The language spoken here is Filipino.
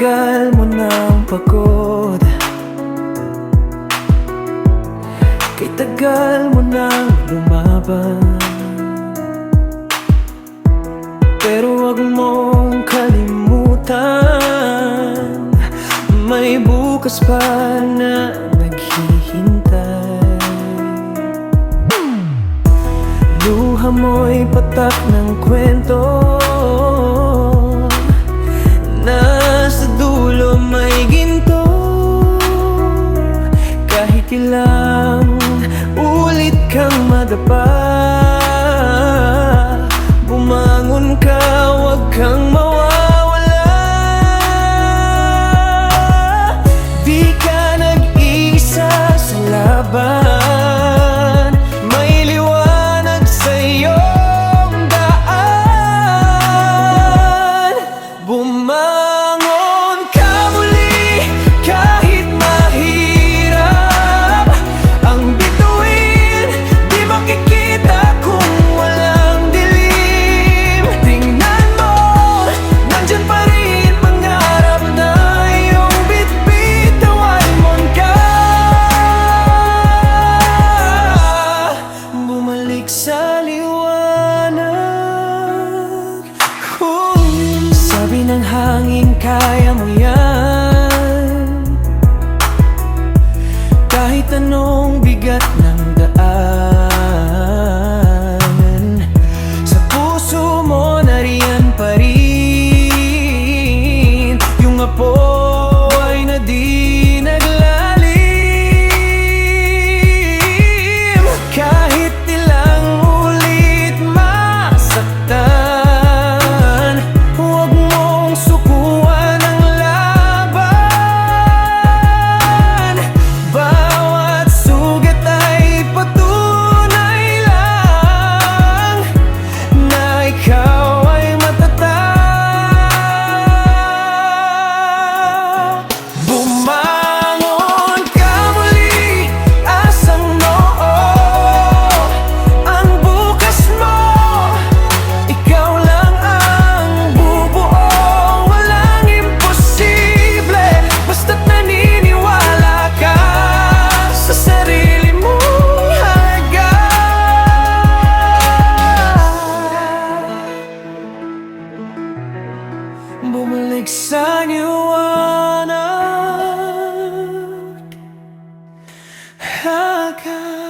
tagal mo nang pagod, kay tagal mo nang lumaban. Pero wag mong kalimutan, may bukas pa na naghihintay. Luha mo'y patak ng kwento, nasa dulo may ginto. Kahit ilang ulit kang madapa, bumangon ka, wag kang mawawala. Di ka nag-iisa sa laban, may liwanag sa iyong daan. Bumangon ka muli kahit mahirap ang bituin, di makikita kung walang dilim. Tingnan mo, nandyan pa rin mangarap na iyong bitbit. Tawanan ka, bumalik sa liwanag. Sabi ng hangin, kaya mo yan, kahit anong bigat ng daanan. Sa puso mo nariyan pa rin yung apoy na di naglalim. Kahit ilang ulit masaktan, huwag mong sukuan ang laban. Bawat sugat ay patunay lang na ikaw ay matatag. Bumangon ka muli, asang noo ang bukas mo. Ikaw lang ang bubuo, walang imposible, basta't naniniwala ka sa sarili mong halaga. Bumalik sa liwanag agad.